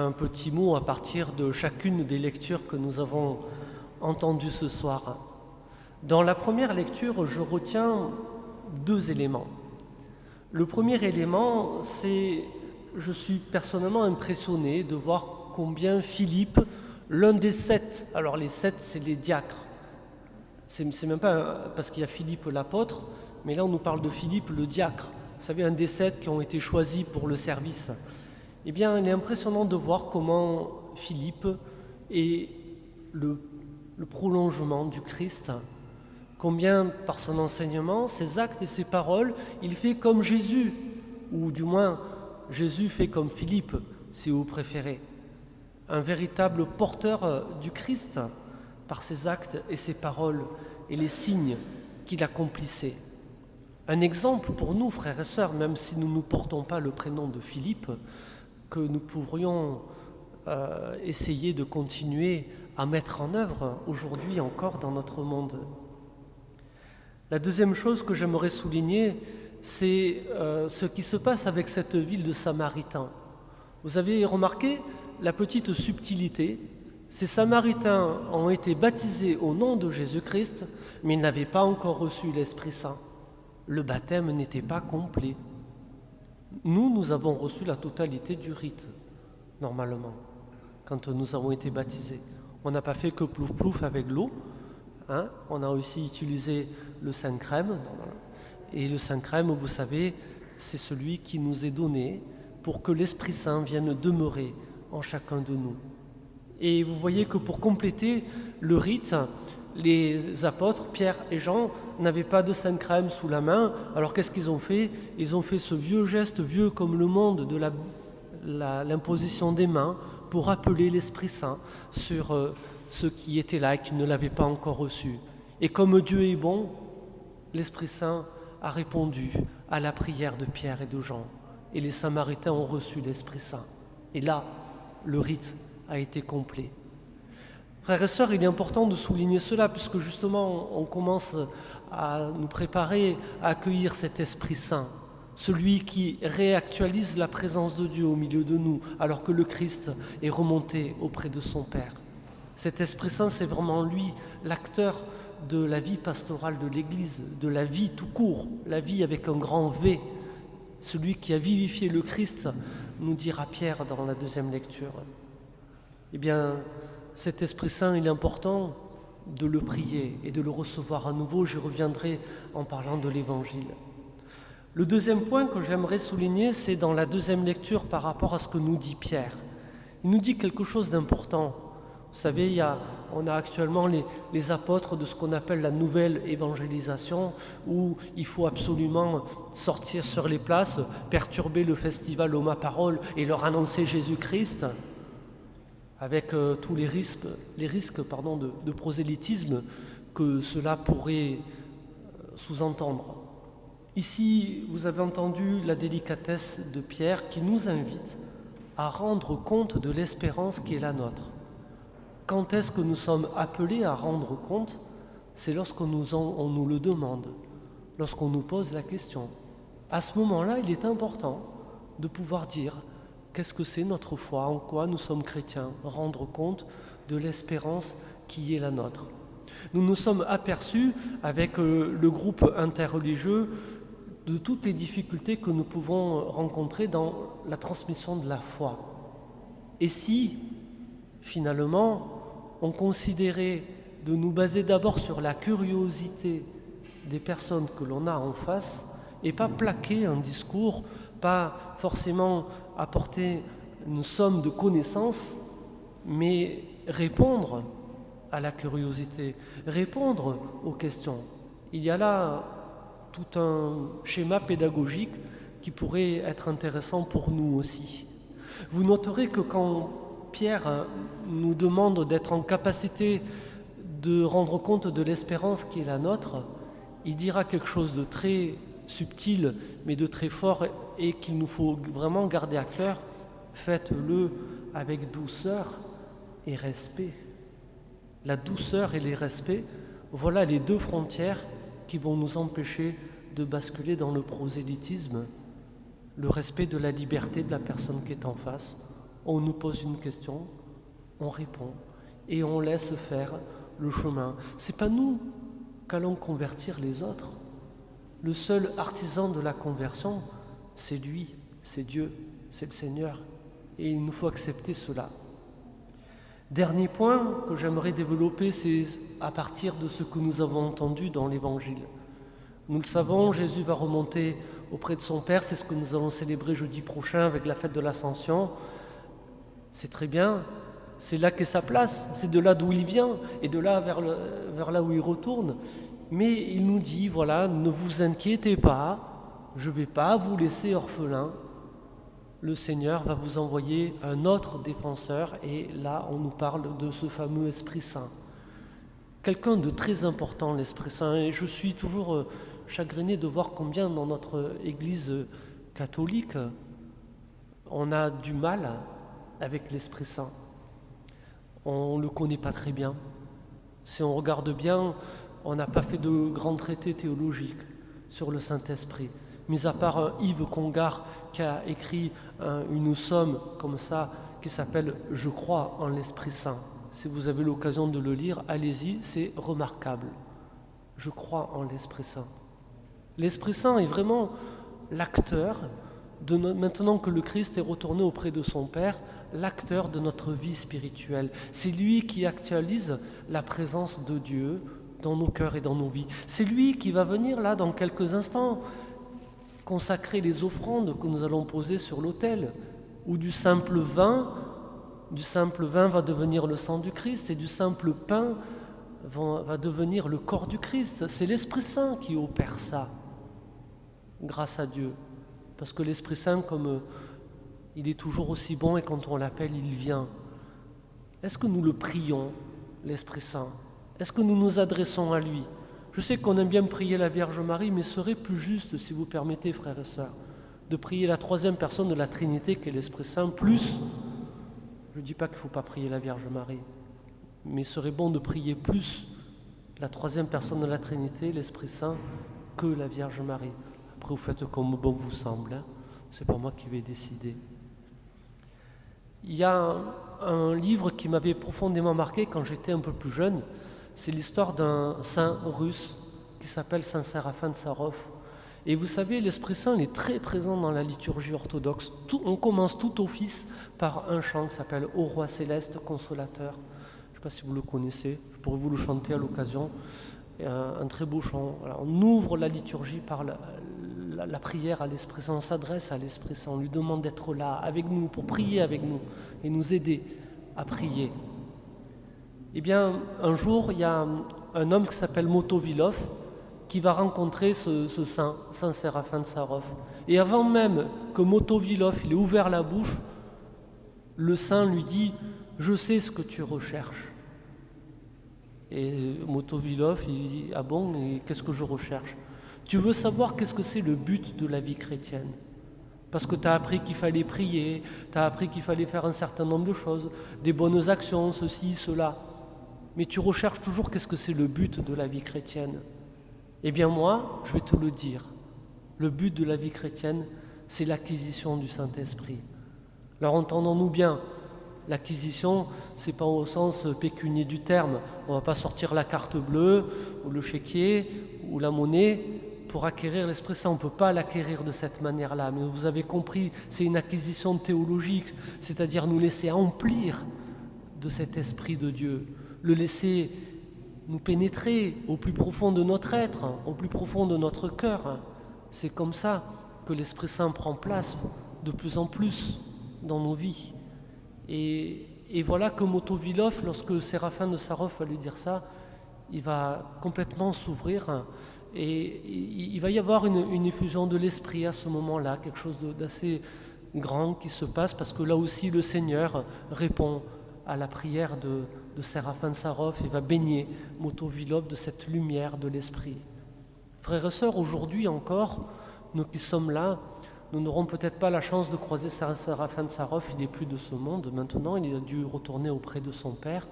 Un petit mot à partir de chacune des lectures que nous avons entendues ce soir. Dans la première lecture, je retiens deux éléments. Le premier élément, c'est je suis personnellement impressionné de voir combien Philippe, l'un des 7, alors les 7 c'est les diacres, c'est même pas parce qu'il y a Philippe l'apôtre, mais là on nous parle de Philippe le diacre, vous savez, un des 7 qui ont été choisis pour le service. Eh bien, il est impressionnant de voir comment Philippe est le prolongement du Christ, combien par son enseignement, ses actes et ses paroles, il fait comme Jésus, ou du moins Jésus fait comme Philippe, si vous préférez. Un véritable porteur du Christ par ses actes et ses paroles et les signes qu'il accomplissait. Un exemple pour nous, frères et sœurs, même si nous ne portons pas le prénom de Philippe, que nous pourrions essayer de continuer à mettre en œuvre aujourd'hui encore dans notre monde. La deuxième chose que j'aimerais souligner, c'est ce qui se passe avec cette ville de Samaritains. Vous avez remarqué la petite subtilité. Ces Samaritains ont été baptisés au nom de Jésus-Christ, mais ils n'avaient pas encore reçu l'Esprit Saint. Le baptême n'était pas complet. Nous avons reçu la totalité du rite, normalement, quand nous avons été baptisés. On n'a pas fait que plouf-plouf avec l'eau, on a aussi utilisé le Saint-Crème. Et le Saint-Crème, vous savez, c'est celui qui nous est donné pour que l'Esprit Saint vienne demeurer en chacun de nous. Et vous voyez que pour compléter le rite, les apôtres, Pierre et Jean, n'avaient pas de Saint-Crème sous la main. Alors qu'est-ce qu'ils ont fait? Ils ont fait ce vieux geste, vieux comme le monde, de l'imposition des mains pour appeler l'Esprit Saint sur ceux qui étaient là et qui ne l'avaient pas encore reçu. Et comme Dieu est bon, l'Esprit Saint a répondu à la prière de Pierre et de Jean. Et les Samaritains ont reçu l'Esprit Saint. Et là, le rite a été complet. Frères et sœurs, il est important de souligner cela, puisque justement, on commence à nous préparer à accueillir cet Esprit Saint, celui qui réactualise la présence de Dieu au milieu de nous, alors que le Christ est remonté auprès de son Père. Cet Esprit Saint, c'est vraiment lui, l'acteur de la vie pastorale de l'Église, de la vie tout court, la vie avec un grand V, celui qui a vivifié le Christ, nous dira Pierre dans la deuxième lecture. Eh bien, cet Esprit Saint, il est important de le prier et de le recevoir à nouveau. J'y reviendrai en parlant de l'Évangile. Le deuxième point que j'aimerais souligner, c'est dans la deuxième lecture par rapport à ce que nous dit Pierre. Il nous dit quelque chose d'important. Vous savez, on a actuellement les apôtres de ce qu'on appelle la nouvelle évangélisation, où il faut absolument sortir sur les places, perturber le festival Oma Parole et leur annoncer Jésus-Christ, avec tous les risques de prosélytisme que cela pourrait sous-entendre. Ici, vous avez entendu la délicatesse de Pierre qui nous invite à rendre compte de l'espérance qui est la nôtre. Quand est-ce que nous sommes appelés à rendre compte? C'est lorsqu'on nous le demande, lorsqu'on nous pose la question. À ce moment-là, il est important de pouvoir dire qu'est-ce que c'est notre foi, en quoi nous sommes chrétiens, rendre compte de l'espérance qui est la nôtre. Nous nous sommes aperçus avec le groupe interreligieux de toutes les difficultés que nous pouvons rencontrer dans la transmission de la foi. Et si, finalement, on considérait de nous baser d'abord sur la curiosité des personnes que l'on a en face et pas plaquer un discours, pas forcément apporter une somme de connaissances, mais répondre à la curiosité, répondre aux questions. Il y a là tout un schéma pédagogique qui pourrait être intéressant pour nous aussi. Vous noterez que quand Pierre nous demande d'être en capacité de rendre compte de l'espérance qui est la nôtre, il dira quelque chose de très subtil, mais de très fort et qu'il nous faut vraiment garder à cœur. Faites-le avec douceur et respect. La douceur et les respects, voilà les deux frontières qui vont nous empêcher de basculer dans le prosélytisme. Le respect de la liberté de la personne qui est en face, On nous pose une question, on répond et on laisse faire le chemin. C'est pas nous qu'allons convertir les autres. Le seul artisan de la conversion, c'est lui, c'est Dieu, c'est le Seigneur. Et il nous faut accepter cela. Dernier point que j'aimerais développer, c'est à partir de ce que nous avons entendu dans l'Évangile. Nous le savons, Jésus va remonter auprès de son Père, c'est ce que nous allons célébrer jeudi prochain avec la fête de l'Ascension. C'est très bien, c'est là qu'est sa place, c'est de là d'où il vient et de là vers là où il retourne. Mais il nous dit, voilà, ne vous inquiétez pas, je ne vais pas vous laisser orphelins. Le Seigneur va vous envoyer un autre défenseur et là on nous parle de ce fameux Esprit Saint. Quelqu'un de très important, l'Esprit Saint, et je suis toujours chagriné de voir combien dans notre Église catholique on a du mal avec l'Esprit Saint. On ne le connaît pas très bien. Si on regarde bien, on n'a pas fait de grands traités théologiques sur le Saint-Esprit. Mis à part Yves Congar qui a écrit une somme comme ça qui s'appelle « Je crois en l'Esprit Saint ». Si vous avez l'occasion de le lire, allez-y, c'est remarquable. Je crois en l'Esprit Saint. L'Esprit Saint est vraiment l'acteur, maintenant que le Christ est retourné auprès de son Père, l'acteur de notre vie spirituelle. C'est lui qui actualise la présence de Dieu dans nos cœurs et dans nos vies. C'est lui qui va venir là dans quelques instants consacrer les offrandes que nous allons poser sur l'autel, où du simple vin va devenir le sang du Christ et du simple pain va devenir le corps du Christ. C'est l'Esprit Saint qui opère ça, grâce à Dieu. Parce que l'Esprit Saint, comme il est toujours aussi bon et quand on l'appelle, il vient. Est-ce que nous le prions, l'Esprit Saint? Est-ce que nous nous adressons à lui? Je sais qu'on aime bien prier la Vierge Marie, mais serait plus juste, si vous permettez, frères et sœurs, de prier la troisième personne de la Trinité, qui est l'Esprit Saint, plus, je ne dis pas qu'il ne faut pas prier la Vierge Marie, mais il serait bon de prier plus la troisième personne de la Trinité, l'Esprit Saint, que la Vierge Marie. Après, vous faites comme bon vous semble, hein. C'est pas moi qui vais décider. Il y a un livre qui m'avait profondément marqué quand j'étais un peu plus jeune. C'est l'histoire d'un saint russe qui s'appelle Saint Séraphin de Sarov. Et vous savez, l'Esprit Saint il est très présent dans la liturgie orthodoxe. On commence tout office par un chant qui s'appelle « Ô roi céleste, consolateur ». Je ne sais pas si vous le connaissez, je pourrais vous le chanter à l'occasion. Un très beau chant. Voilà, on ouvre la liturgie par la prière à l'Esprit Saint, on s'adresse à l'Esprit Saint, on lui demande d'être là avec nous, pour prier avec nous et nous aider à prier. Eh bien, un jour, il y a un homme qui s'appelle Motovilov qui va rencontrer ce saint Séraphin de Sarov. Et avant même que Motovilov il ait ouvert la bouche, le saint lui dit « Je sais ce que tu recherches ». Et Motovilov, il dit « Ah bon, et qu'est-ce que je recherche ?» Tu veux savoir qu'est-ce que c'est le but de la vie chrétienne? Parce que tu as appris qu'il fallait prier, tu as appris qu'il fallait faire un certain nombre de choses, des bonnes actions, ceci, cela. Mais tu recherches toujours qu'est-ce que c'est le but de la vie chrétienne. Eh bien moi, je vais te le dire. Le but de la vie chrétienne, c'est l'acquisition du Saint-Esprit. Alors entendons-nous bien, l'acquisition, c'est pas au sens pécunier du terme. On ne va pas sortir la carte bleue, ou le chéquier, ou la monnaie pour acquérir l'Esprit Saint. On ne peut pas l'acquérir de cette manière-là. Mais vous avez compris, c'est une acquisition théologique, c'est-à-dire nous laisser emplir de cet Esprit de Dieu, le laisser nous pénétrer au plus profond de notre être, au plus profond de notre cœur. C'est comme ça que l'Esprit Saint prend place de plus en plus dans nos vies. Et voilà que Motovilov, lorsque Séraphin de Sarov va lui dire ça, il va complètement s'ouvrir et il va y avoir une effusion de l'Esprit à ce moment-là, quelque chose d'assez grand qui se passe, parce que là aussi le Seigneur répond à la prière de Séraphin de Sarov et va baigner Motovilov de cette lumière de l'Esprit. Frères et sœurs, aujourd'hui encore, nous qui sommes là, nous n'aurons peut-être pas la chance de croiser Séraphin de Sarov, il n'est plus de ce monde maintenant, il a dû retourner auprès de son Père,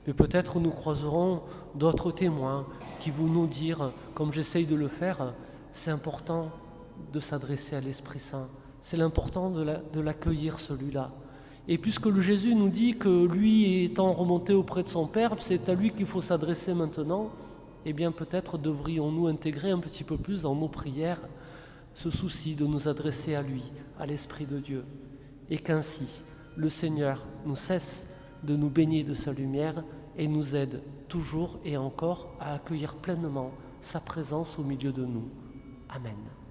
mais peut-être nous croiserons d'autres témoins qui vont nous dire, comme j'essaye de le faire, c'est important de s'adresser à l'Esprit Saint, c'est important de l'accueillir celui-là. Et puisque le Jésus nous dit que lui étant remonté auprès de son Père, c'est à lui qu'il faut s'adresser maintenant, eh bien peut-être devrions-nous intégrer un petit peu plus dans nos prières ce souci de nous adresser à lui, à l'Esprit de Dieu, et qu'ainsi le Seigneur nous cesse de nous baigner de sa lumière et nous aide toujours et encore à accueillir pleinement sa présence au milieu de nous. Amen.